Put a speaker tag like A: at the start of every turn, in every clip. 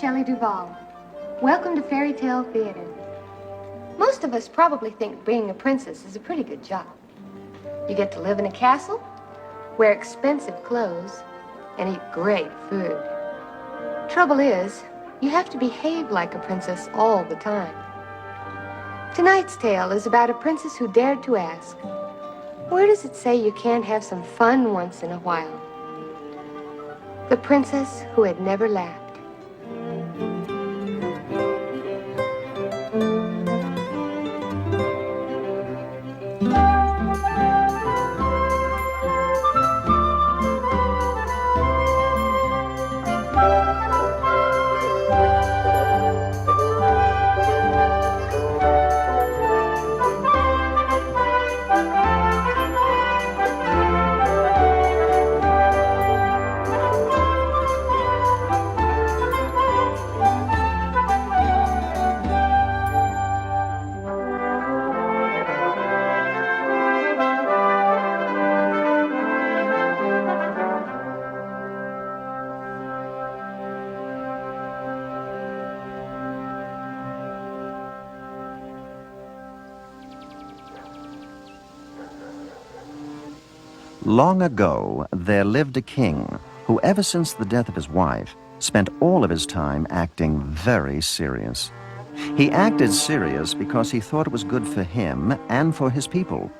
A: Shelley Duvall. Welcome to Fairy Tale Theater. Most of us probably think being a princess is a pretty good job. You get to live in a castle, wear expensive clothes, and eat great food. Trouble is, you have to behave like a princess all the time. Tonight's tale is about a princess who dared to ask, where does it say you can't have some fun once in a while? The princess who had never laughed.
B: Long ago, there lived a king who, ever since the death of his wife, spent all of his time acting very serious. He acted serious because he thought it was good for him and for his people.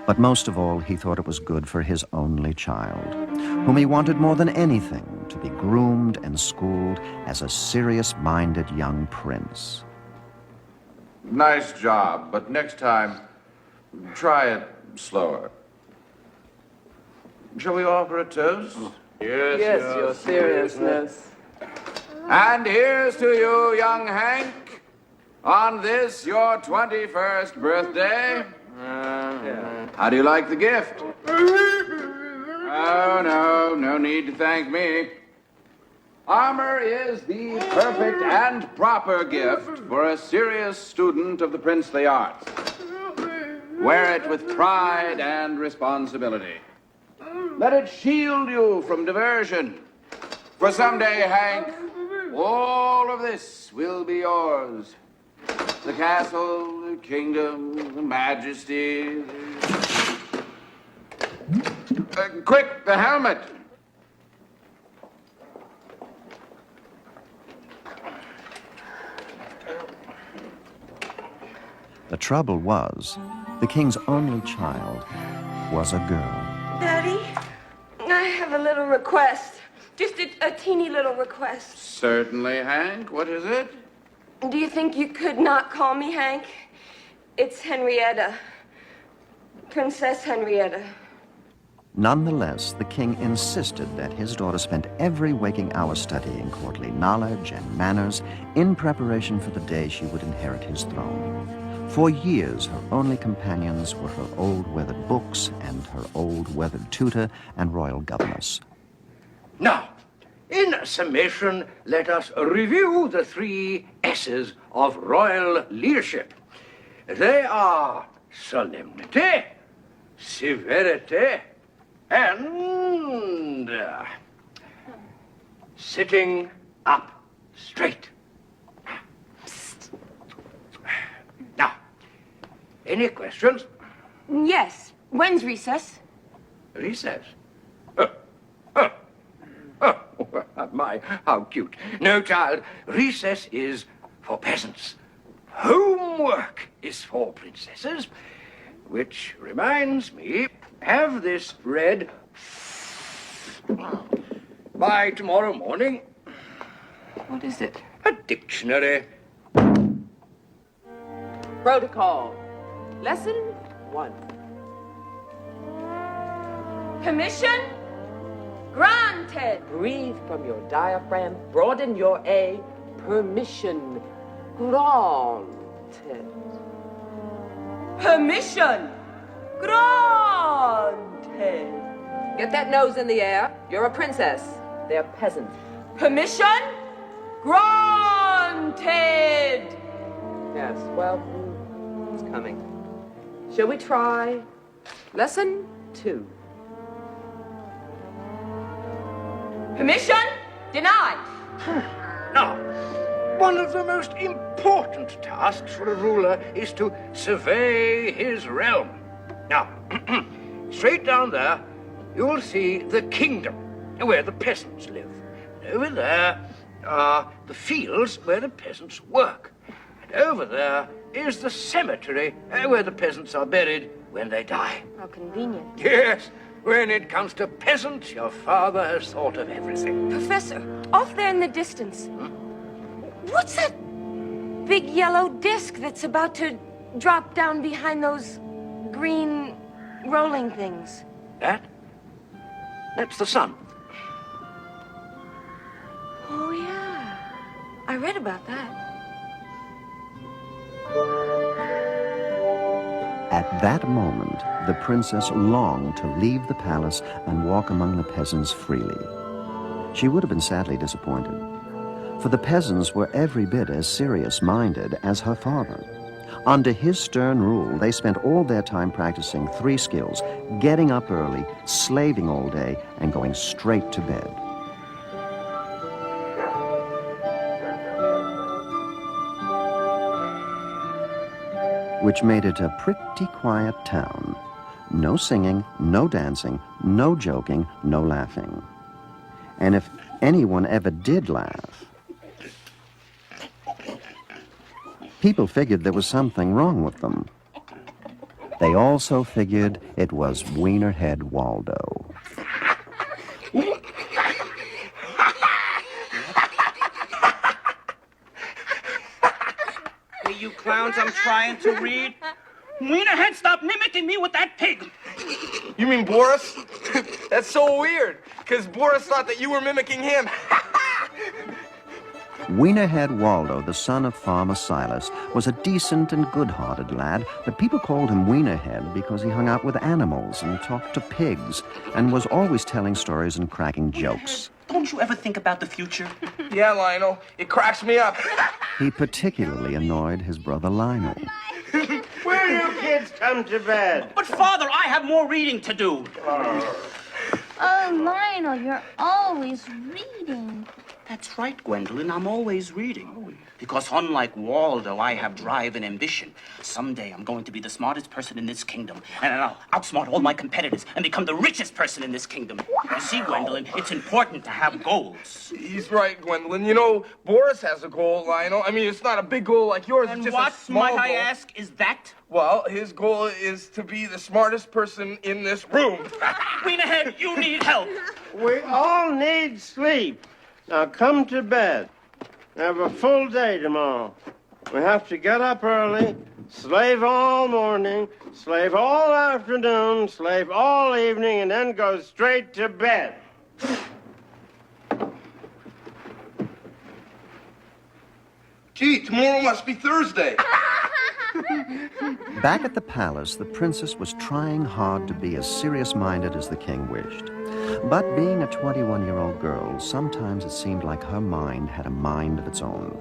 B: But most of all, he thought it was good for his only child, whom he wanted more than anything to be groomed and schooled as a serious-minded young prince.
C: Nice job, but next time, try it slower. Shall we offer a toast?
D: Yes, your seriousness.
C: And here's to you, young Hank, on this, your 21st birthday. How do you like the gift? Oh, no need to thank me. Armor is the perfect and proper gift for a serious student of the princely arts. Wear it with pride and responsibility. Let it shield you from diversion. For someday, Hank, all of this will be yours. The castle, the kingdom, the majesty. Quick, the helmet.
B: The trouble was, the king's only child was a girl.
E: Daddy, I have a little request. Just a teeny little request.
C: Certainly, Hank. What is it?
E: Do you think you could not call me Hank? It's Henrietta. Princess Henrietta.
B: Nonetheless, the king insisted that his daughter spend every waking hour studying courtly knowledge and manners in preparation for the day she would inherit his throne. For years, her only companions were her old weathered books and her old weathered tutor and royal governess.
F: Now, in summation, let us review the 3 S's of royal leadership. They are solemnity, severity, and sitting up straight. Now, any questions?
E: Yes. When's recess?
F: Recess? My, how cute. No, child, recess is for peasants. Homework is for princesses. Which reminds me, have this read by tomorrow morning.
E: What is it?
F: A dictionary.
D: Protocol. Lesson 1.
E: Permission granted.
D: Breathe from your diaphragm. Broaden your A. Permission granted.
E: Permission granted.
D: Get that nose in the air. You're a princess. They're peasants.
E: Permission granted.
D: Yes, well, it's coming. Shall we try lesson 2?
E: Permission denied.
F: Now, one of the most important tasks for a ruler is to survey his realm. Now, straight down there, you'll see the kingdom, where the peasants live. Over there are the fields where the peasants work. And over there is the cemetery where the peasants are buried when they die.
E: How convenient.
F: Yes, when it comes to peasants, your father has thought of everything.
E: Professor, off there in the distance. What's that big yellow disc that's about to drop down behind those green rolling things?
F: That's the sun.
E: Oh, yeah. I read about that.
B: At that moment, the princess longed to leave the palace and walk among the peasants freely. She would have been sadly disappointed, for the peasants were every bit as serious-minded as her father. Under his stern rule, they spent all their time practicing 3 skills: getting up early, slaving all day, and going straight to bed. Which made it a pretty quiet town. No singing, no dancing, no joking, no laughing. And if anyone ever did laugh, people figured there was something wrong with them. They also figured it was Wienerhead Waldo.
G: Hey, you clowns, I'm trying to read. Wienerhead, stop mimicking me with that pig.
H: You mean Boris? That's so weird, because Boris thought that you were mimicking him.
B: Wienerhead Waldo, the son of Farmer Silas, was a decent and good-hearted lad, but people called him Wienerhead because he hung out with animals and talked to pigs and was always telling stories and cracking jokes.
G: Don't you ever think about the future?
H: Yeah, Lionel, it cracks me up.
B: He particularly annoyed his brother Lionel.
I: Where do you kids come to bed?
G: But, Father, I have more reading to do.
J: Oh, Lionel, you're always reading.
G: That's right, Gwendolyn, I'm always reading. Because unlike Waldo, I have drive and ambition. Someday I'm going to be the smartest person in this kingdom, and I'll outsmart all my competitors and become the richest person in this kingdom. You see, Gwendolyn, it's important to have goals.
H: He's right, Gwendolyn. You know, Boris has a goal, Lionel. I mean, it's not a big goal like yours.
G: And
H: it's just
G: what,
H: a small
G: might I
H: goal.
G: ask, is that?
H: Well, his goal is to be the smartest person in this room.
G: Wienerhead, you need help.
I: We all need sleep. Now come to bed. We have a full day tomorrow. We have to get up early, slave all morning, slave all afternoon, slave all evening, and then go straight to bed.
H: Gee, tomorrow must be Thursday.
B: Back at the palace, the princess was trying hard to be as serious-minded as the king wished. But being a 21-year-old girl, sometimes it seemed like her mind had a mind of its own.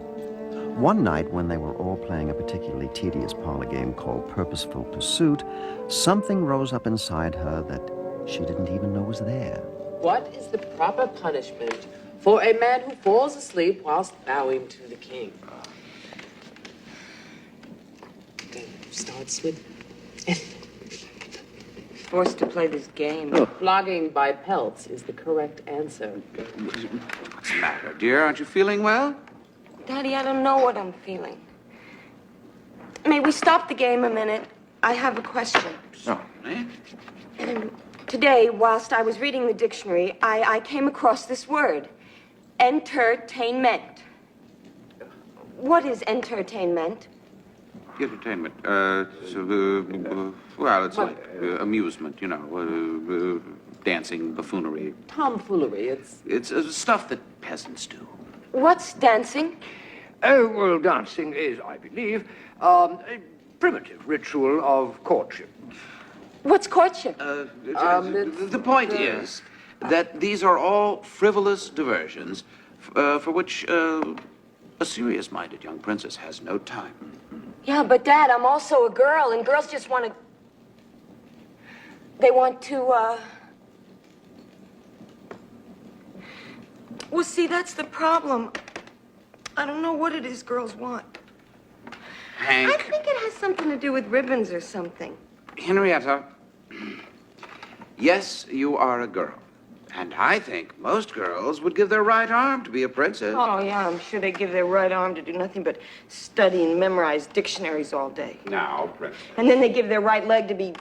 B: One night, when they were all playing a particularly tedious parlor game called Purposeful Pursuit, something rose up inside her that she didn't even know was there.
D: What is the proper punishment for a man who falls asleep whilst bowing to the king? Starts with
E: Forced to play this game.
D: flogging by pelts is the correct answer.
C: What's the matter, dear? Aren't you feeling well?
E: Daddy, I don't know what I'm feeling. May we stop the game a minute? I have a question.
C: Certainly.
E: Today, whilst I was reading the dictionary, I came across this word. Entertainment. What is entertainment?
C: Entertainment. Well, it's like amusement, you know, dancing, buffoonery.
D: Tomfoolery,
C: It's stuff that peasants do.
E: What's dancing?
F: Oh, well, dancing is, I believe, a primitive ritual of courtship.
E: What's courtship?
C: The point is that these are all frivolous diversions for which a serious-minded young princess has no time.
E: Yeah, but Dad, I'm also a girl, and girls just want to... They want to, Well, see, that's the problem. I don't know what it is girls want.
C: Hank.
E: I think it has something to do with ribbons or something.
C: Henrietta, yes, you are a girl. And I think most girls would give their right arm to be a princess.
E: Oh, yeah, I'm sure they give their right arm to do nothing but study and memorize dictionaries all day.
C: Now, princess.
E: And then they give their right leg to be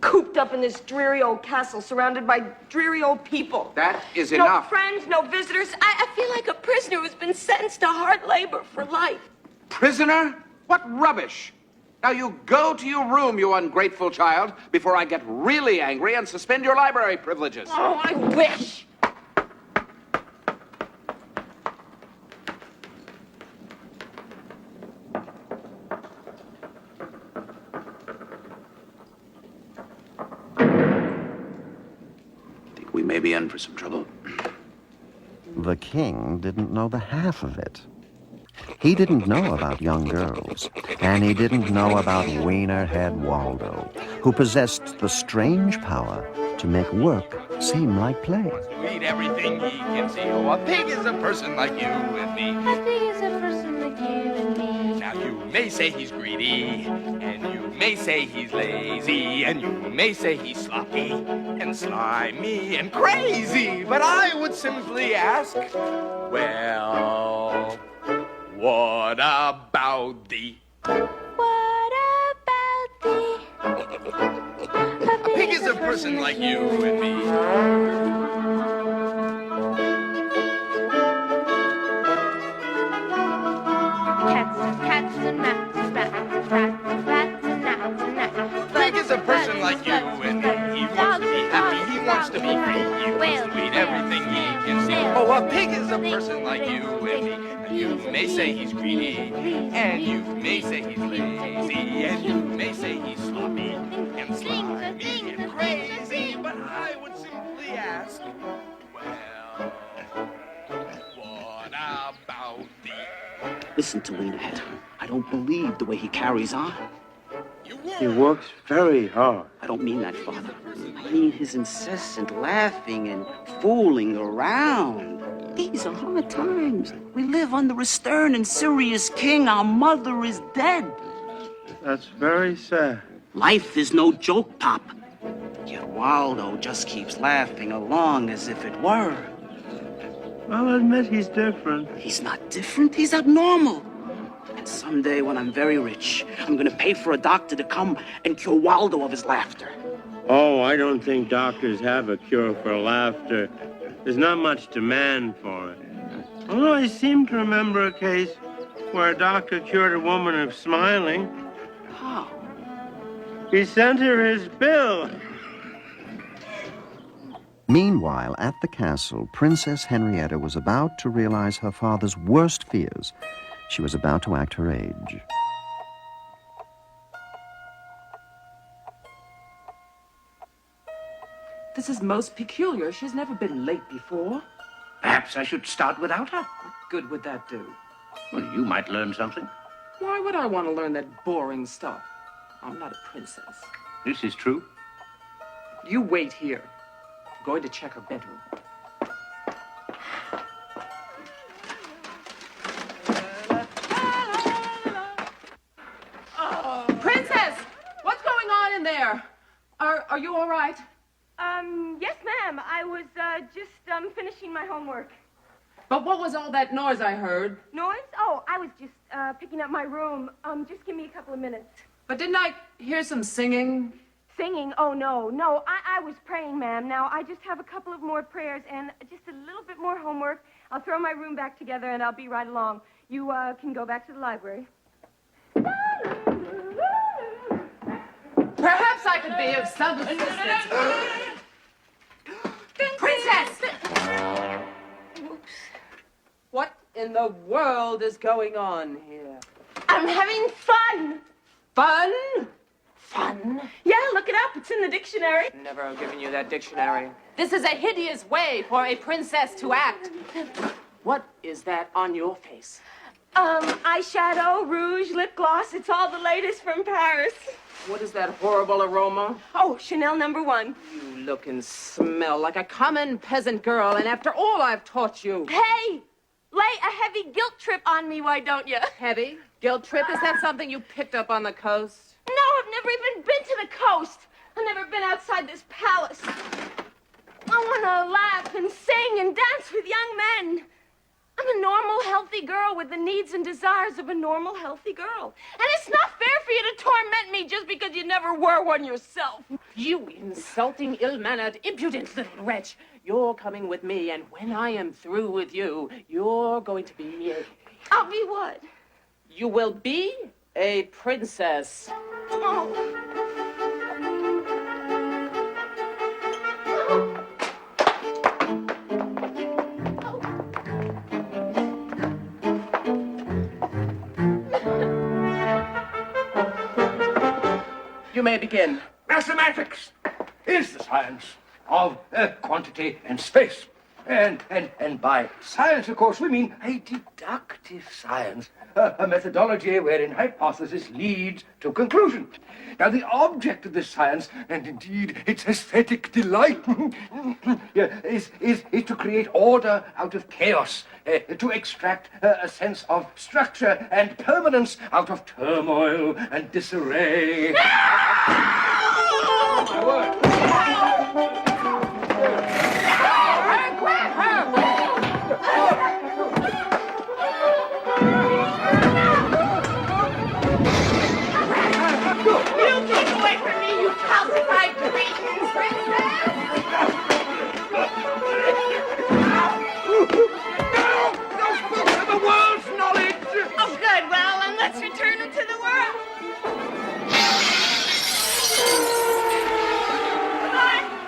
E: cooped up in this dreary old castle surrounded by dreary old people.
C: That is
E: No
C: enough.
E: friends, no visitors. I feel like a prisoner who's been sentenced to hard labor for life.
C: Prisoner? What rubbish! Now you go to your room, you ungrateful child, before I get really angry and suspend your library privileges.
E: Oh, I wish.
C: Think we may be in for some trouble.
B: The king didn't know the half of it. He didn't know about young girls, and he didn't know about Wienerhead Waldo, who possessed the strange power to make work seem like play.
H: Read everything he can see. Oh, a pig is a person like you and me.
J: A pig is a person like you and me.
H: Now you may say he's greedy, and you may say he's lazy, and you may say he's sloppy, and slimy, and crazy. But I would simply ask, well, what about thee?
J: What about thee?
H: A pig is a person like you and me.
J: Cats and rats, rats, rats, rats and gnats and gnats.
H: Pig is a person like you and me. He wants to be happy, he wants to be free, he wants to read everything he can see. Oh, a pig is a person like you and me. And you may say he's greedy, and you may say he's lazy, and you may say he's sloppy, and slimy, and crazy. But I would simply ask, well, what about thee?
G: Listen to Wienerhead. I don't believe the way he carries on.
I: He works very hard.
G: I don't mean that, Father. I mean his incessant laughing and fooling around. These are hard times. We live under a stern and serious king. Our mother is dead.
I: That's very sad.
G: Life is no joke, Pop. Yet Waldo just keeps laughing along as if it were.
I: I'll admit he's different.
G: He's not different, he's abnormal. And someday when I'm very rich, I'm gonna pay for a doctor to come and cure Waldo of his laughter.
I: Oh, I don't think doctors have a cure for laughter. There's not much demand for it. Although I seem to remember a case where a doctor cured a woman of smiling.
G: How?
I: He sent her his bill.
B: Meanwhile, at the castle, Princess Henrietta was about to realize her father's worst fears. She was about to act her age.
D: This is most peculiar. She's never been late before.
F: Perhaps I should start without her.
D: What good would that do?
F: Well, you might learn something.
D: Why would I want to learn that boring stuff? I'm not a princess.
F: This is true.
D: You wait here. I'm going to check her bedroom. Princess! What's going on in there? Are you all right?
E: Yes, ma'am. I was, just, finishing my homework.
D: But what was all that noise I heard?
E: Noise? Oh, I was just, picking up my room. Just give me a couple of minutes.
D: But didn't I hear some singing?
E: Singing? Oh, no. No, I was praying, ma'am. Now, I just have a couple of more prayers and just a little bit more homework. I'll throw my room back together and I'll be right along. You, can go back to the library.
D: Perhaps I could be of some assistance. Princess!
E: Oops.
D: What in the world is going on here?
E: I'm having fun.
D: Fun?
E: Fun? Yeah, look it up. It's in the dictionary.
D: Never have given you that dictionary. This is a hideous way for a princess to act. What is that on your face?
E: Eyeshadow, rouge, lip gloss. It's all the latest from Paris.
D: What is that horrible aroma?
E: Oh, Chanel #1.
D: You look and smell like a common peasant girl, and after all I've taught you.
E: Hey, lay a heavy guilt trip on me, why don't you?
D: Heavy? Guilt trip? Is that something you picked up on the coast?
E: No, I've never even been to the coast. I've never been outside this palace. I want to laugh and sing and dance with young men. I'm a normal, healthy girl with the needs and desires of a normal, healthy girl. And it's not fair for you to torment me just because you never were one yourself.
D: You insulting, ill-mannered, impudent little wretch. You're coming with me, and when I am through with you, you're going to be me.
E: I'll be what?
D: You will be a princess.
E: Oh.
D: You may begin.
F: Mathematics is the science of quantity and space. And by science, of course, we mean a deductive science, a methodology wherein hypothesis leads to conclusion. Now, the object of this science, and indeed its aesthetic delight, is to create order out of chaos, to extract a sense of structure and permanence out of turmoil and disarray. Oh, my word.
E: Return them to the world.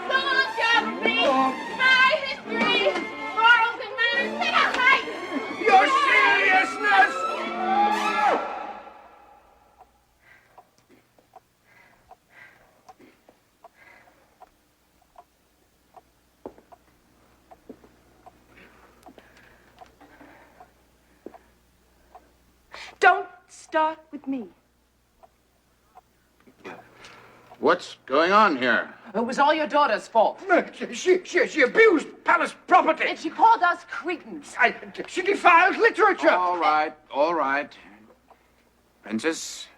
E: Come on, geography, my history, morals and manners. Sit outside.
F: Your seriousness!
E: Don't start with me.
C: What's going on here?
D: It was all your daughter's fault.
F: She abused palace property.
D: And she called us cretins.
F: She defiled literature.
C: All right, all right. Princess,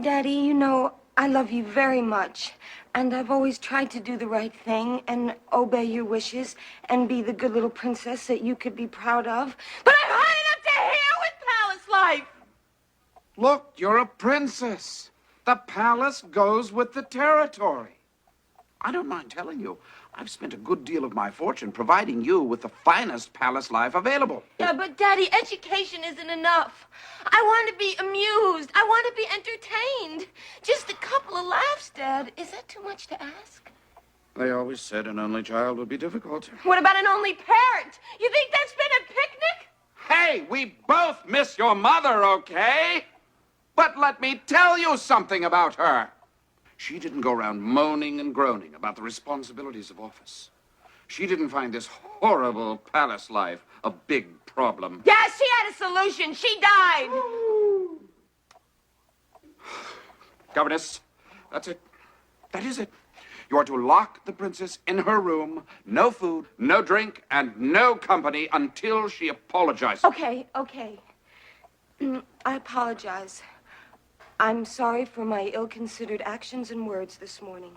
E: Daddy, you know, I love you very much. And I've always tried to do the right thing and obey your wishes and be the good little princess that you could be proud of. But I've had enough to hear with palace life.
C: look, you're a princess. The palace goes with the territory. I don't mind telling you, I've spent a good deal of my fortune providing you with the finest palace life available.
E: Yeah, but Daddy, education isn't enough. I want to be amused. I want to be entertained. Just a couple of laughs, Dad. Is that too much to ask?
C: They always said an only child would be difficult.
E: What about an only parent? You think that's been a picnic?
C: Hey, we both miss your mother, okay? But let me tell you something about her. She didn't go around moaning and groaning about the responsibilities of office. She didn't find this horrible palace life a big problem.
E: Yeah, she had a solution. She died.
C: Governess, that's it. That is it. You are to lock the princess in her room, no food, no drink, and no company until she apologizes.
E: Okay. I apologize. I'm sorry for my ill-considered actions and words this morning.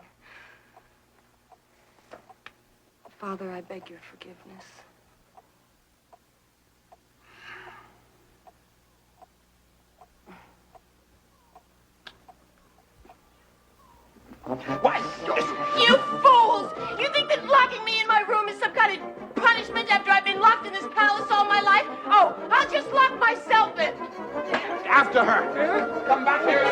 E: Father, I beg your forgiveness.
F: What?
E: You fools! You think that locking me in my room is some kind of punishment after I've been locked in this palace all my life? Oh, I'll just lock myself in.
C: After her. Come back here.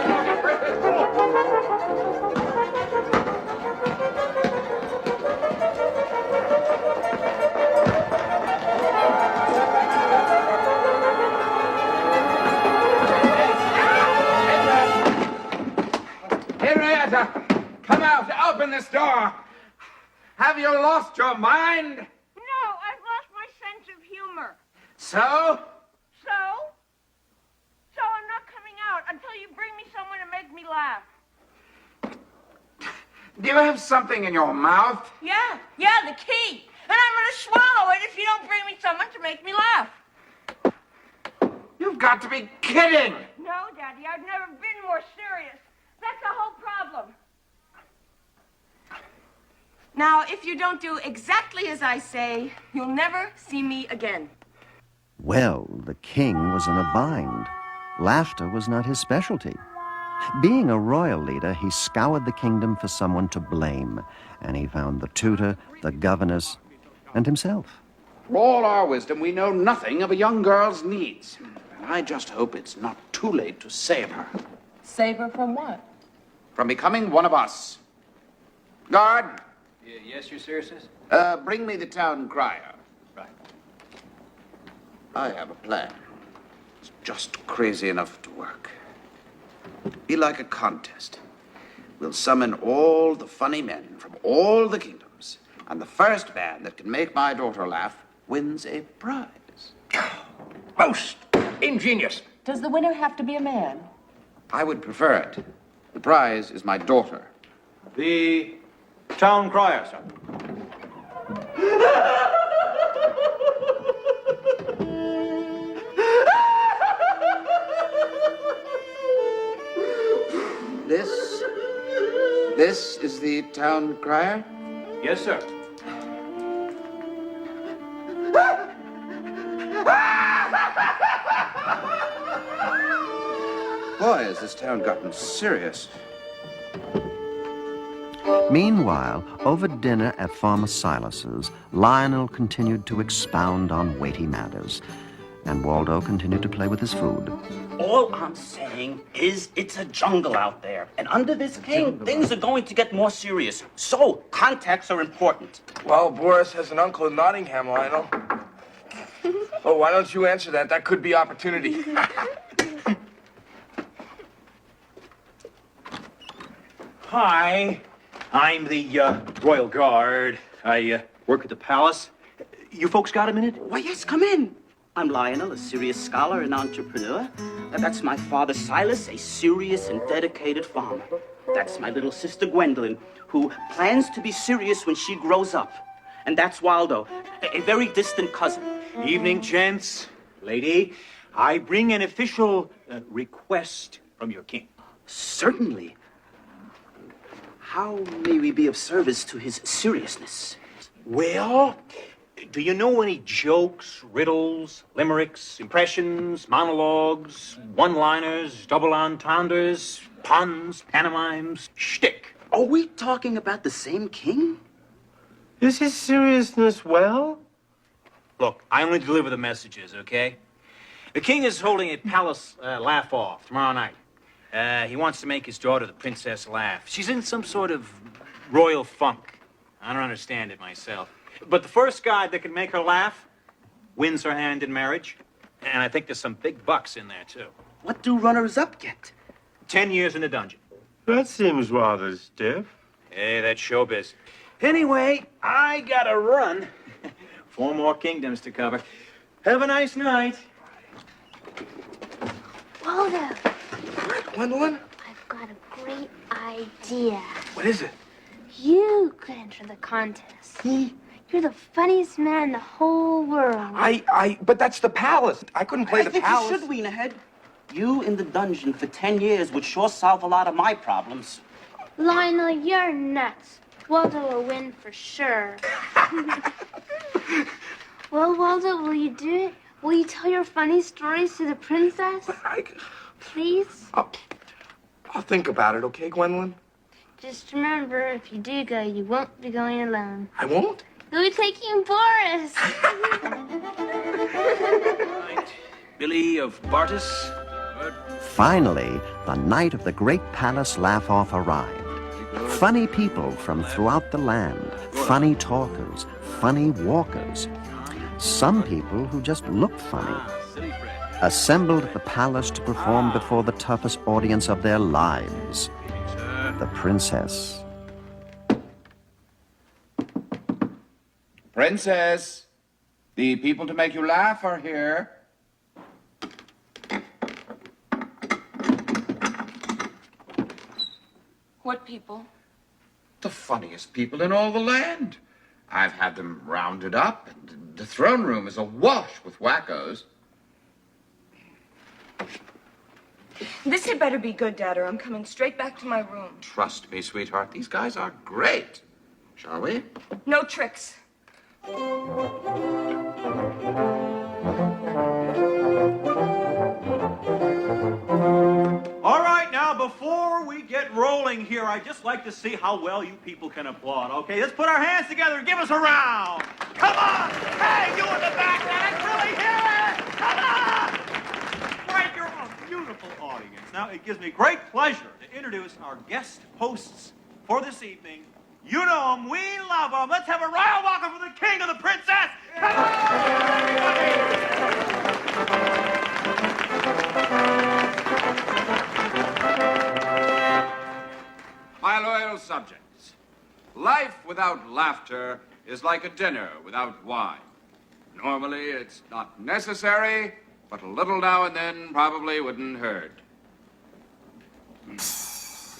C: Henrietta, come out. Open this door. Have you lost your mind?
J: No, I've lost my sense of humor.
C: So?
J: So I'm not coming out until you bring me someone to make me laugh.
C: Do you have something in your mouth?
E: Yeah, the key. I'm going to swallow it if you don't bring me someone to make me laugh.
C: You've got to be kidding!
E: No, Daddy, I've never been more serious. That's the whole problem. Now, if you don't do exactly as I say, you'll never see me again.
B: Well, the king was in a bind. Laughter was not his specialty. Being a royal leader, he scoured the kingdom for someone to blame, and he found the tutor, the governess, and himself.
C: For all our wisdom, we know nothing of a young girl's needs. And I just hope it's not too late to save her.
D: Save her from what?
C: From becoming one of us. Guard,
F: Yes, your seriousness?
C: bring me the town crier.
F: Right.
C: I have a plan. It's just crazy enough to work. Be like a contest. We'll summon all the funny men from all the kingdoms, and the first man that can make my daughter laugh wins a prize.
F: Most ingenious.
D: Does the winner have to be a man?
C: I would prefer it. The prize is my daughter.
F: The town crier, sir.
C: This is the town crier?
F: Yes, sir.
C: Boy, has this town gotten serious.
B: Meanwhile, over dinner at Farmer Silas's, Lionel continued to expound on weighty matters, and Waldo continued to play with his food.
G: All I'm saying is it's a jungle out there. And under this king, things are going to get more serious. So, contacts are important.
H: Well, Boris has an uncle in Nottingham, Lionel. Oh, why don't you answer that? That could be opportunity.
F: Hi, I'm the Royal Guard. I work at the palace. You folks got a minute?
G: Why, yes, come in. I'm Lionel, a serious scholar and entrepreneur. That's my father, Silas, a serious and dedicated farmer. That's my little sister, Gwendolyn, who plans to be serious when she grows up. And that's Waldo, a very distant cousin.
F: Evening, gents. Lady, I bring an official request from your king.
G: Certainly. How may we be of service to his seriousness?
F: Well, do you know any jokes, riddles, limericks, impressions, monologues, one-liners, double entendres, puns, pantomimes, shtick?
G: Are we talking about the same king?
I: Is his seriousness well?
F: Look, I only deliver the messages, okay? The king is holding a palace laugh-off tomorrow night. He wants to make his daughter, the princess, laugh. She's in some sort of royal funk. I don't understand it myself. But the first guy that can make her laugh wins her hand in marriage. And I think there's some big bucks in there, too.
G: What do runners-up get?
F: 10 years in the dungeon.
I: That seems rather stiff.
F: Hey, that's showbiz. Anyway, I gotta run. 4 more kingdoms to cover. Have a nice night.
J: Waldo,
H: Gwendolyn?
J: I've got a great idea.
H: What is it?
J: You could enter the contest. You're the funniest man in the whole world.
H: But that's the palace. I couldn't play
G: I
H: the
G: think
H: palace.
G: you should, Wienerhead. You in the dungeon for 10 years would sure solve a lot of my problems.
J: Lionel, you're nuts. Waldo will win for sure. Well, Waldo, will you do it? Will you tell your funny stories to the princess? Please?
H: I'll think about it, okay, Gwendolyn?
J: Just remember, if you do go, you won't be going alone.
H: I won't?
J: You'll be taking Boris.
F: Billy of Bartus.
B: Finally, the night of the great palace laugh-off arrived. Funny people from throughout the land, funny talkers, funny walkers. Some people who just looked funny, assembled at the palace to perform before the toughest audience of their lives, the princess.
C: Princess, the people to make you laugh are here.
E: What people?
C: The funniest people in all the land. I've had them rounded up. The throne room is awash with wackos.
E: This had better be good, Dad, or I'm coming straight back to my room.
C: Trust me, sweetheart, these guys are great. Shall we?
E: No tricks.
K: All right, now, before we get rolling here, I'd just like to see how well you people can applaud, okay? Let's put our hands together and give us a round. Come on! Hey, you in the back, let's really hear it! Come on! Right, you're a beautiful audience. Now, it gives me great pleasure to introduce our guest hosts for this evening. You know them, we love them. Let's have a royal welcome for the king and the princess. Come on, everybody!
C: My loyal subjects, life without laughter is like a dinner without wine. Normally, it's not necessary, but a little now and then probably wouldn't hurt.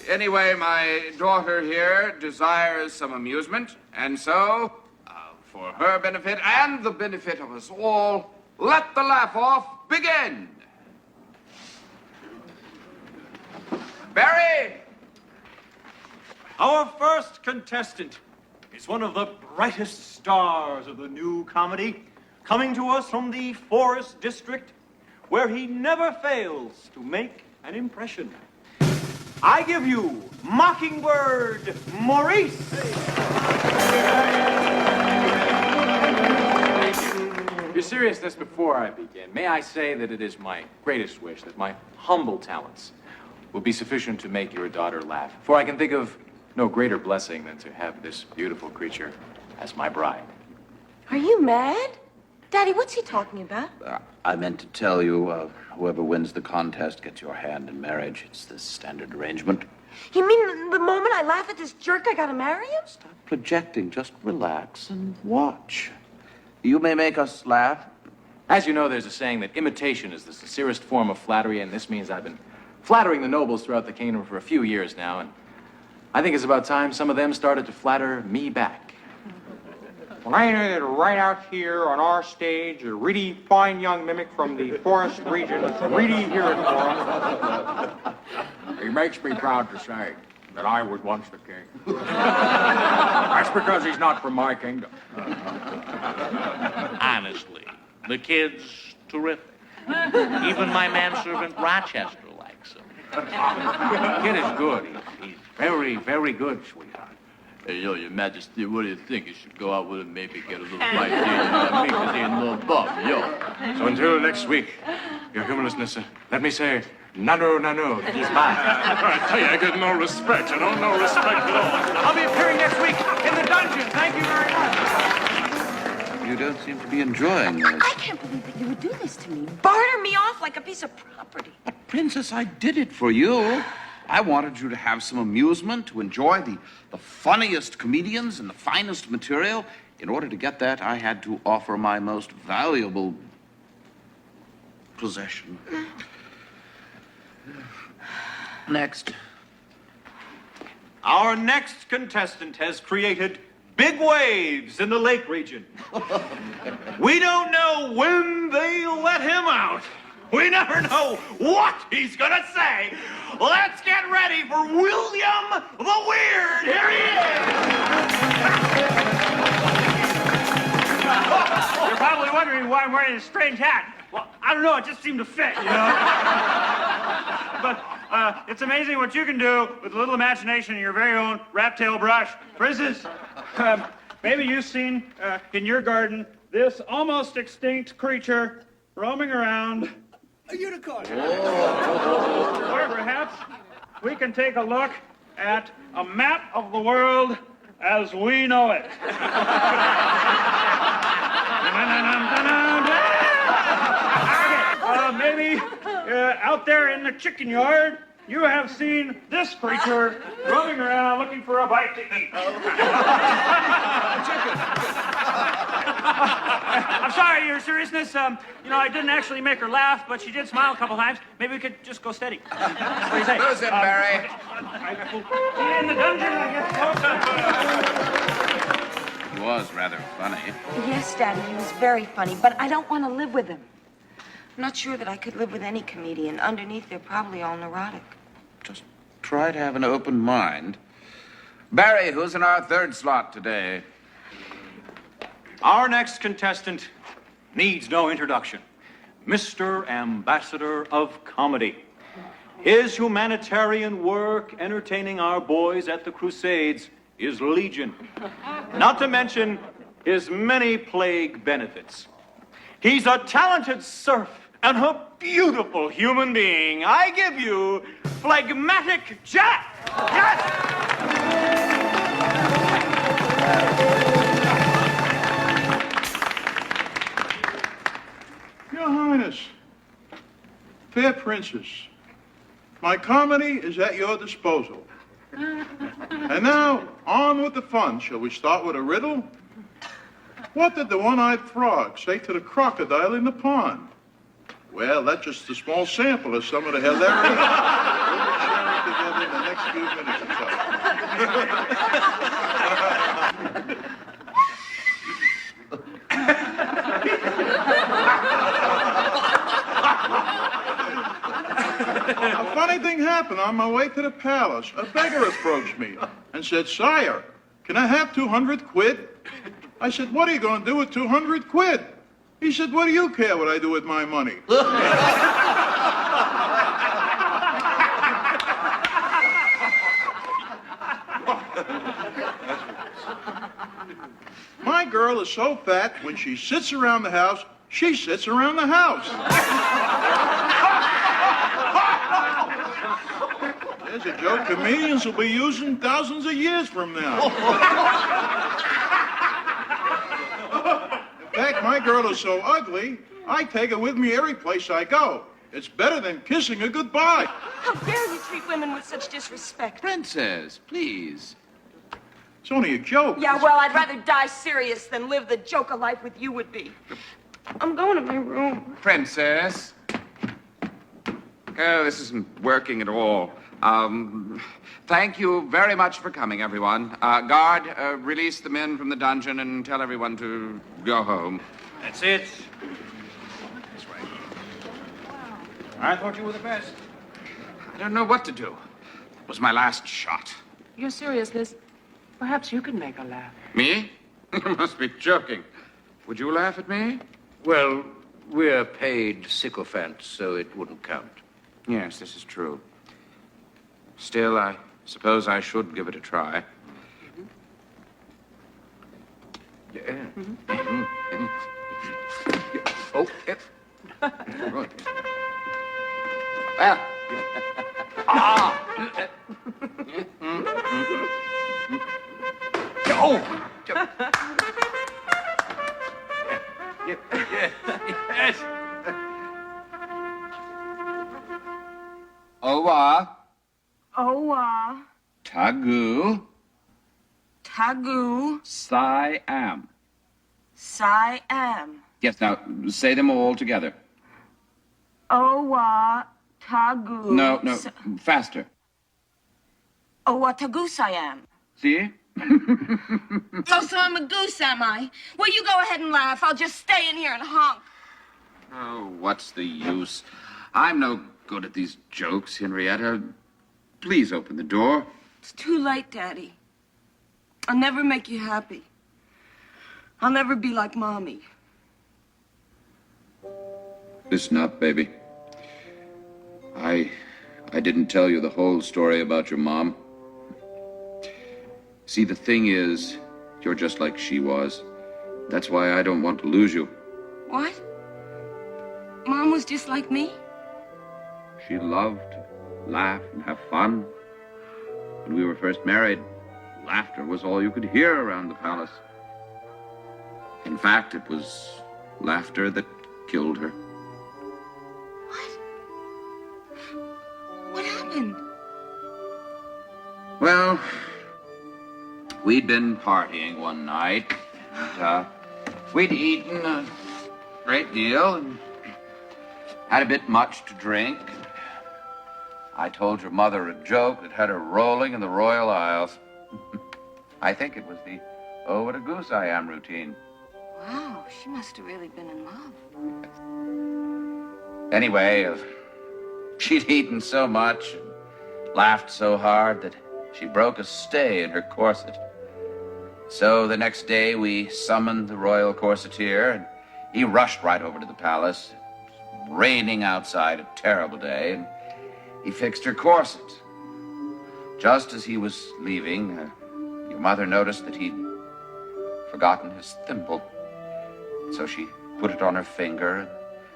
C: Anyway, my daughter here desires some amusement, and so, for her benefit and the benefit of us all, let the laugh-off begin. Barry!
K: Our first contestant is one of the brightest stars of the new comedy, coming to us from the Forest District, where he never fails to make an impression. I give you Mockingbird Maurice.
L: Your seriousness, before I begin, may I say that it is my greatest wish that my humble talents will be sufficient to make your daughter laugh. For I can think of no greater blessing than to have this beautiful creature as my bride.
E: Are you mad? Daddy, what's he talking about?
C: I meant to tell you, whoever wins the contest gets your hand in marriage. It's the standard arrangement.
E: You mean the moment I laugh at this jerk, I gotta marry him?
C: Stop projecting. Just relax and watch. You may make us laugh.
L: As you know, there's a saying that imitation is the sincerest form of flattery, and this means I've been flattering the nobles throughout the kingdom for a few years now, and I think it's about time some of them started to flatter me back.
M: Well, I know that right out here on our stage, a really fine young mimic from the forest region is really here it for.
F: He makes me proud to say that I was once the king. That's because he's not from my kingdom.
N: Honestly, the kid's terrific. Even my manservant Rochester likes him.
L: Kid is good. He's very, very good, sweetheart.
O: Hey, yo, Your Majesty, what do you think? You should go out with him, maybe get a little fight here, you know what I mean? 'Cause he ain't a little buff, yo.
L: So until next week, your humorlessness, let me say, nano, he's mine.
O: I tell you, I get no respect, you know, no respect at all.
K: I'll be appearing next week in the dungeon. Thank you very much.
C: You don't seem to be enjoying this.
E: I can't believe that you would do this to me. Barter me off like a piece of property.
C: But, Princess, I did it for you. I wanted you to have some amusement, to enjoy the funniest comedians and the finest material. In order to get that, I had to offer my most valuable possession. Next.
K: Our next contestant has created big waves in the lake region. We don't know when they'll let him out. We never know what he's gonna say. Let's get ready for William the Weird. Here he is.
P: You're probably wondering why I'm wearing this strange hat. Well, I don't know, it just seemed to fit, you know? But it's amazing what you can do with a little imagination and your very own rat tail brush. For instance, maybe you've seen in your garden this almost extinct creature roaming around.
F: A unicorn.
P: Or perhaps we can take a look at a map of the world as we know it. Maybe out there in the chicken yard, you have seen this creature roaming around looking for a bite to eat. I'm sorry, Your Seriousness. You know, I didn't actually make her laugh, but she did smile a couple times. Maybe we could just go steady. What do you say?
C: Lose him, Barry.
P: In the dungeon, I guess.
C: He was rather funny.
Q: Yes, Daddy, he was very funny, but I don't want to live with him. I'm not sure that I could live with any comedian. Underneath, they're probably all neurotic.
C: Just try to have an open mind. Barry, who's in our third slot today?
K: Our next contestant needs no introduction. Mr. Ambassador of Comedy. His humanitarian work entertaining our boys at the Crusades is legion. Not to mention his many plague benefits. He's a talented serf and a beautiful human being. I give you Phlegmatic Jack. Yes!
R: Your Highness, fair princess, my comedy is at your disposal. And now, on with the fun. Shall we start with a riddle? What did the one-eyed frog say to the crocodile in the pond? Well, that's just a small sample of some of the hilarity we'll be sharing together in the next few minutes or so. A funny thing happened on my way to the palace. A beggar approached me and said, "Sire, can I have 200 quid?" I said, "What are you going to do with 200 quid?" He said, "What do you care what I do with my money?" My girl is so fat, when she sits around the house, she sits around the house. There's a joke comedians will be using thousands of years from now. In fact, my girl is so ugly, I take her with me every place I go. It's better than kissing her goodbye.
Q: How dare you treat women with such disrespect?
C: Princess, please.
R: It's only a joke.
Q: Yeah, well, I'd rather die serious than live the joke of life with you would be. I'm going to my room.
C: Princess. Oh, this isn't working at all. Thank you very much for coming, everyone. Guard, release the men from the dungeon and tell everyone to go home.
K: That's it.
C: This way.
K: I thought you were the best.
C: I don't know what to do. It was my last shot.
D: Your seriousness, perhaps you could make her laugh.
C: Me? You must be joking. Would you laugh at me?
F: Well, we're paid sycophants, so it wouldn't count.
C: Yes, this is true. Still, I suppose I should give it a try.
F: Yeah. Oh, yeah.
C: Good. Well.
F: Oh!
C: Yes. Owa.
Q: Owa.
C: Tagu.
Q: Tagu.
C: Siam.
Q: Siam.
C: Yes, now say them all together.
Q: Owa. Tagu.
C: No, faster.
Q: Owa Tagu Siam.
C: See?
Q: Oh, so I'm a goose, am I? Well, you go ahead and laugh. I'll just stay in here and honk.
C: Oh, what's the use? I'm no good at these jokes, Henrietta. Please open the door.
Q: It's too late, Daddy. I'll never make you happy. I'll never be like Mommy.
C: Listen up, baby. I didn't tell you the whole story about your mom. See, the thing is, you're just like she was. That's why I don't want to lose you.
Q: What? Mom was just like me?
C: She loved to laugh and have fun. When we were first married, laughter was all you could hear around the palace. In fact, it was laughter that killed her.
Q: What happened?
C: Well, we'd been partying one night, and we'd eaten a great deal and had a bit much to drink. I told your mother a joke that had her rolling in the Royal Isles. I think it was the oh, what a goose I am routine.
Q: Wow, she must have really been in love.
C: Anyway, she'd eaten so much, laughed so hard that she broke a stay in her corset. So the next day we summoned the royal corseteer, and he rushed right over to the palace. Raining outside, a terrible day, and he fixed her corset. Just as he was leaving, your mother noticed that he'd forgotten his thimble. So she put it on her finger, and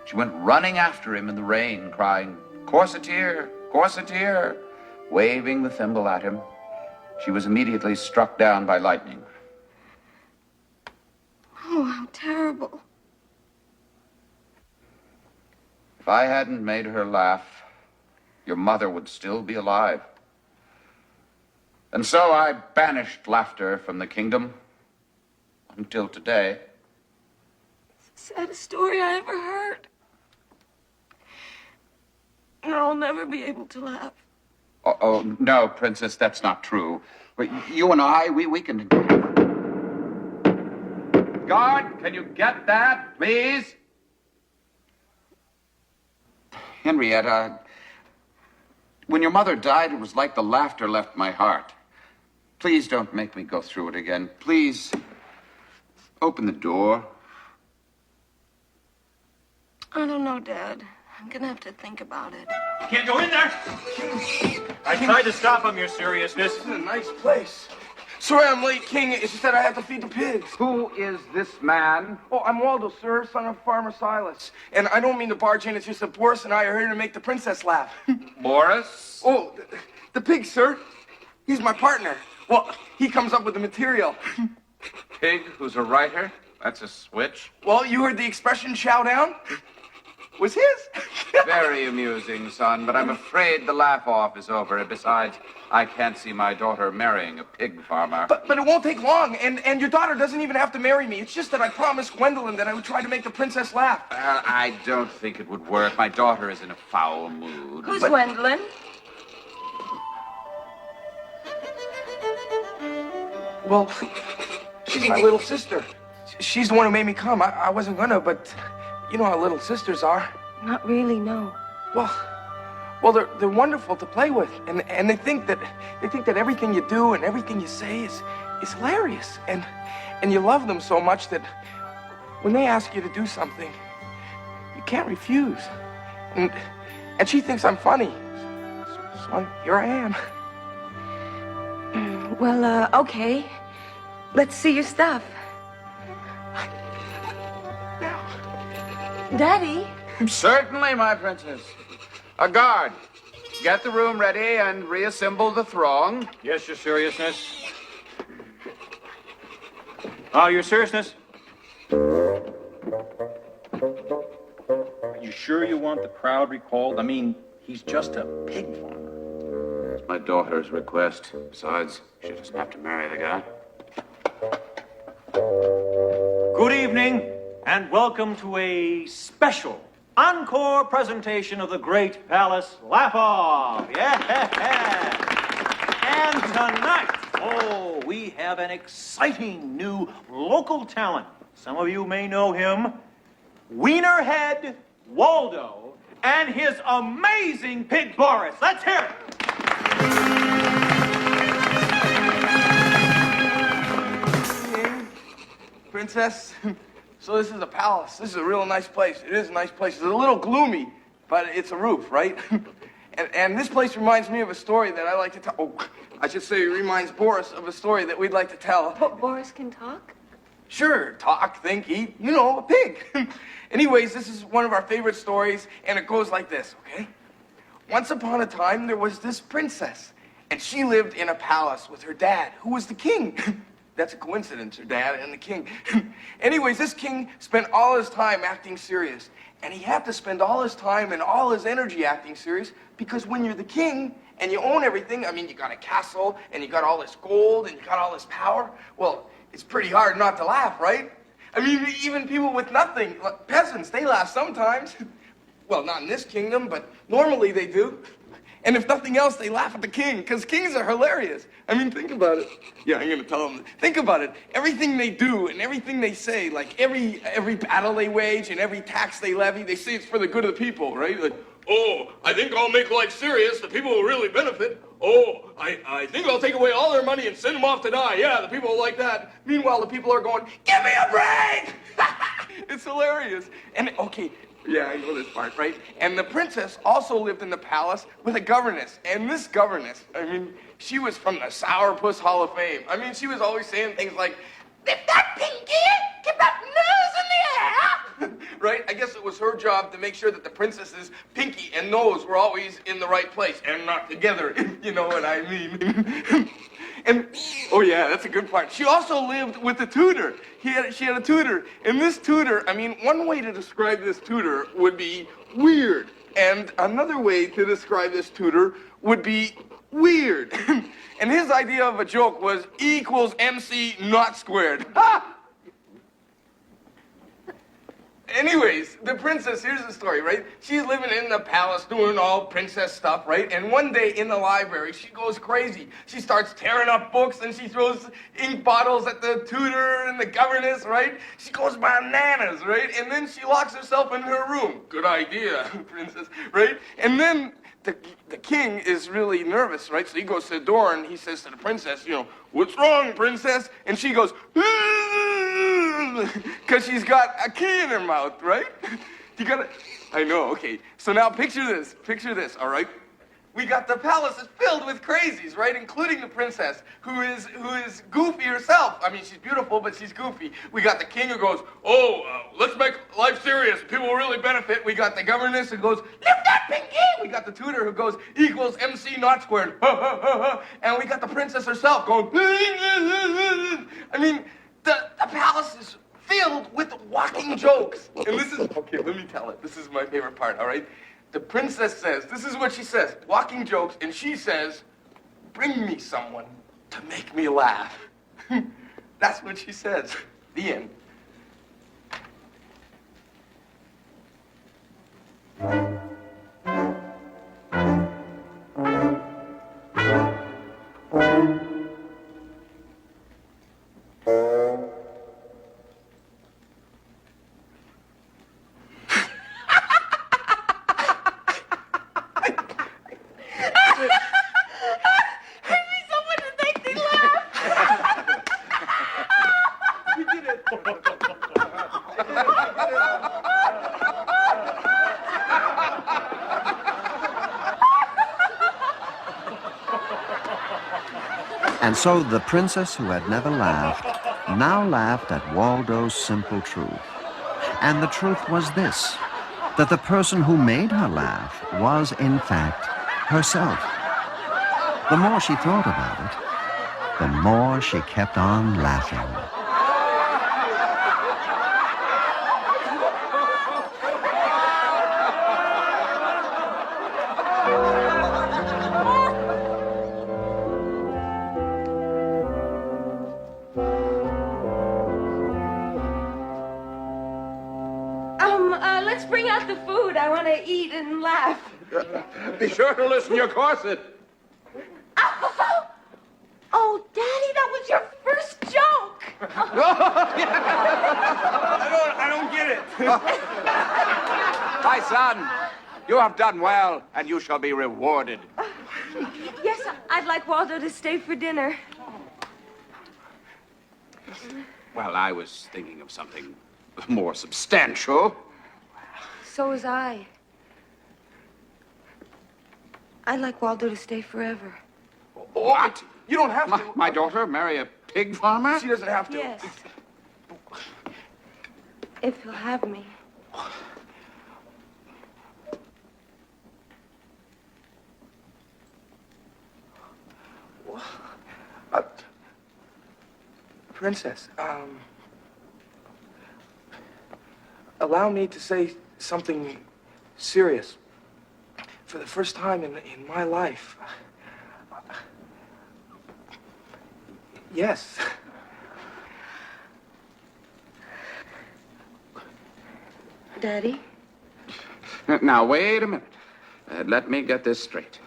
C: she went running after him in the rain, crying, "Corseteer, corseteer," waving the thimble at him. She was immediately struck down by lightning.
Q: Oh, how terrible.
C: If I hadn't made her laugh, your mother would still be alive. And so I banished laughter from the kingdom until today.
Q: It's the saddest story I ever heard. And I'll never be able to laugh.
C: Oh, no, Princess, that's not true. But you and I, we can... Guard, can you get that, please? Henrietta, when your mother died, it was like the laughter left my heart. Please don't make me go through it again. Please, open the door.
Q: I don't know, Dad. I'm gonna have to think about it.
P: Can't go in there! I tried to stop him, your seriousness.
S: This is a nice place. Sorry I'm late, King. It's just that I have to feed the pigs.
C: Who is this man?
S: Oh, I'm Waldo, sir, son of Farmer Silas. And I don't mean to barge in. It's just that Boris and I are here to make the princess laugh.
C: Boris?
S: Oh, the pig, sir. He's my partner. Well, he comes up with the material.
C: Pig, who's a writer? That's a switch.
S: Well, you heard the expression chow down? Was his?
C: Very amusing, son, but I'm afraid the laugh-off is over. Besides, I can't see my daughter marrying a pig farmer.
S: But it won't take long, and your daughter doesn't even have to marry me. It's just that I promised Gwendolyn that I would try to make the princess laugh.
C: I don't think it would work. My daughter is in a foul mood.
Q: Who's Gwendolyn?
S: Well, she's my little sister. She's the one who made me come. I wasn't gonna, but you know how little sisters are.
Q: Not really, no.
S: Well, they're wonderful to play with, and they think that everything you do and everything you say is hilarious, and you love them so much that when they ask you to do something, you can't refuse. And she thinks I'm funny, so here I am.
Q: Well, okay. Let's see your stuff. Daddy?
C: Certainly, my princess. A guard, get the room ready and reassemble the throng.
P: Yes, your seriousness. Your seriousness. Are you sure you want the crowd recalled? I mean, he's just a pig farmer.
C: It's my daughter's request. Besides, she doesn't have to marry the guy.
P: Good evening, and welcome to a special encore presentation of the Great Palace Laugh-Off. Yeah! And tonight, we have an exciting new local talent. Some of you may know him, Wienerhead Waldo, and his amazing pig Boris. Let's hear it.
S: Princess, so this is a palace. This is a real nice place. It is a nice place. It's a little gloomy, but it's a roof, right? and this place reminds me of a story that I like to tell. Oh, I should say it reminds Boris of a story that we'd like to tell.
Q: But Boris can talk?
S: Sure, talk, think, eat, you know, a pig. Anyways, this is one of our favorite stories, and it goes like this, okay? Once upon a time, there was this princess, and she lived in a palace with her dad, who was the king. That's a coincidence, her dad and the king. Anyways, this king spent all his time acting serious. And he had to spend all his time and all his energy acting serious because when you're the king and you own everything, I mean, you got a castle and you got all this gold and you got all this power, well, it's pretty hard not to laugh, right? I mean, even people with nothing, like peasants, they laugh sometimes. Well, not in this kingdom, but normally they do. And if nothing else, they laugh at the king, because kings are hilarious. I mean, think about it. Yeah, I'm going to tell them. Think about it. Everything they do and everything they say, like every battle they wage and every tax they levy, they say it's for the good of the people, right? Like, oh, I think I'll make life serious. The people will really benefit. Oh, I think I'll take away all their money and send them off to die. Yeah, the people will like that. Meanwhile, the people are going, give me a break! It's hilarious. And, okay, yeah, I know this part, right? And the princess also lived in the palace with a governess. And this governess, I mean, she was from the Sourpuss Hall of Fame. I mean, she was always saying things like, lift that pinky, keep that nose in the air. Right? I guess it was her job to make sure that the princess's pinky and nose were always in the right place and not together, if you know what I mean. And, oh yeah, that's a good part. She also lived with a tutor. She had a tutor. And this tutor, I mean, one way to describe this tutor would be weird. And another way to describe this tutor would be weird. And his idea of a joke was E equals MC not squared. Ha! Anyways, the princess, here's the story, right? She's living in the palace doing all princess stuff, right? And one day in the library, she goes crazy. She starts tearing up books and she throws ink bottles at the tutor and the governess, right? She goes bananas, right? And then she locks herself in her room. Good idea, princess, right? And then the king is really nervous, right? So he goes to the door and he says to the princess, you know, what's wrong, princess? And she goes, because she's got a key in her mouth, right? You gotta, I know, okay. So now picture this, all right? We got the palace is filled with crazies, right? Including the princess, who is goofy herself. I mean, she's beautiful, but she's goofy. We got the king who goes, let's make life serious. People will really benefit. We got the governess who goes, lift that pinky. We got the tutor who goes, equals MC not squared. And we got the princess herself going, I mean, the palace is filled with walking jokes. And this is, okay, let me tell it. This is my favorite part, all right? The princess says, this is what she says, walking jokes, and she says, bring me someone to make me laugh. That's what she says. The end.
B: And so the princess who had never laughed now laughed at Waldo's simple truth. And the truth was this, that the person who made her laugh was, in fact, herself. The more she thought about it, the more she kept on laughing.
E: Let's bring out the food. I want to eat and laugh.
C: Be sure to loosen your corset.
E: Oh, Daddy, that was your first joke.
P: I don't get it.
C: My son, you have done well, and you shall be rewarded.
E: Yes, I'd like Waldo to stay for dinner.
C: Well, I was thinking of something more substantial.
E: So was I. I'd like Waldo to stay forever.
C: What?
S: You don't have to.
C: My daughter marry a pig farmer?
S: She doesn't have to.
E: Yes. If he'll have me.
S: Princess, allow me to say something serious. For the first time in my life. Yes.
E: Daddy?
C: Now, wait a minute. Let me get this straight.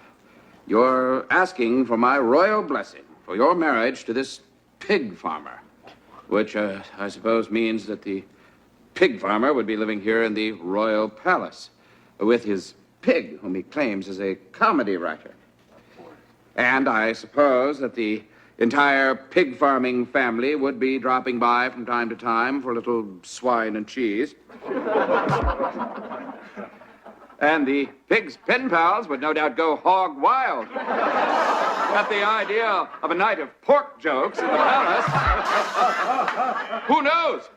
C: You're asking for my royal blessing for your marriage to this pig farmer, which I suppose means that the pig farmer would be living here in the royal palace with his pig, whom he claims is a comedy writer. And I suppose that the entire pig farming family would be dropping by from time to time for a little swine and cheese. And the pig's pen pals would no doubt go hog wild at the idea of a night of pork jokes in the palace. Who knows?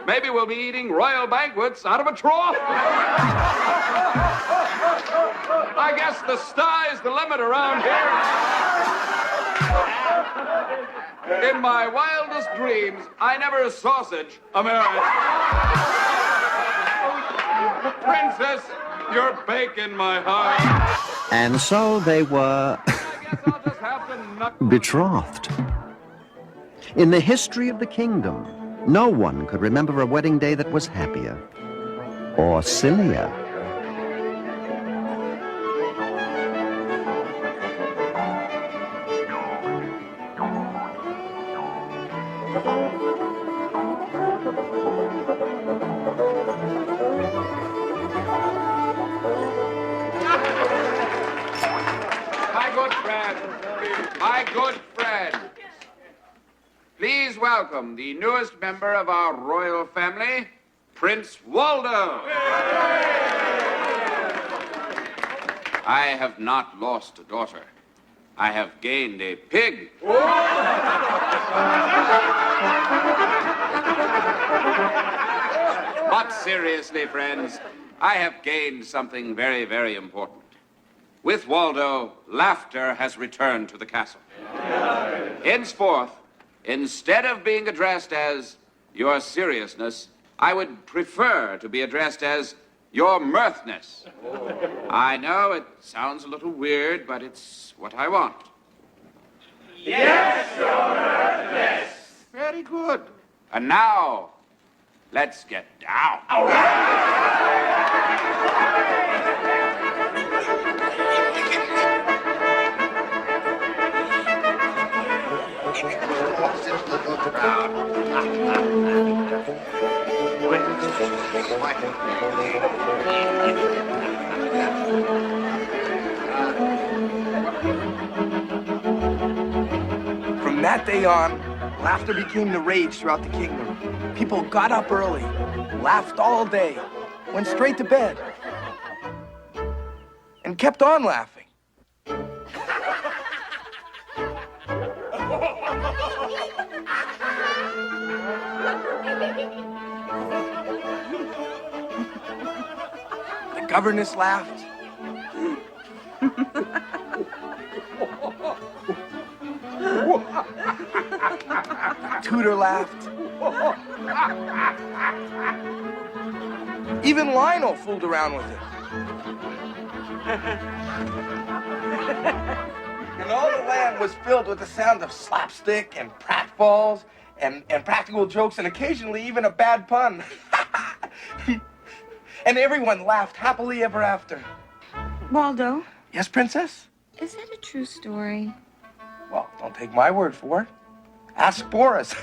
C: Maybe we'll be eating royal banquets out of a trough. I guess the sky's the limit around here. In my wildest dreams, I never sausage a marriage. Princess, you're baking my heart.
B: And so they were betrothed. In the history of the kingdom, no one could remember a wedding day that was happier or sillier.
C: My good friend, please welcome the newest member of our royal family, Prince Waldo. I have not lost a daughter. I have gained a pig. But seriously, friends, I have gained something very, very important. With Waldo, laughter has returned to the castle. Henceforth, instead of being addressed as your seriousness, I would prefer to be addressed as your mirthness. I know it sounds a little weird, but it's what I want.
H: Yes, your mirthness.
C: Very good. And now, let's get down.
S: From that day on, laughter became the rage throughout the kingdom. People got up early, laughed all day, went straight to bed, and kept on laughing. The governess laughed. Tutor laughed. Even Lionel fooled around with it. And all the land was filled with the sound of slapstick and pratfalls and practical jokes and occasionally even a bad pun. And everyone laughed happily ever after.
Q: Waldo,
S: Yes, Princess?
Q: is that a true story?
S: Well, don't take my word for it. Ask Boris.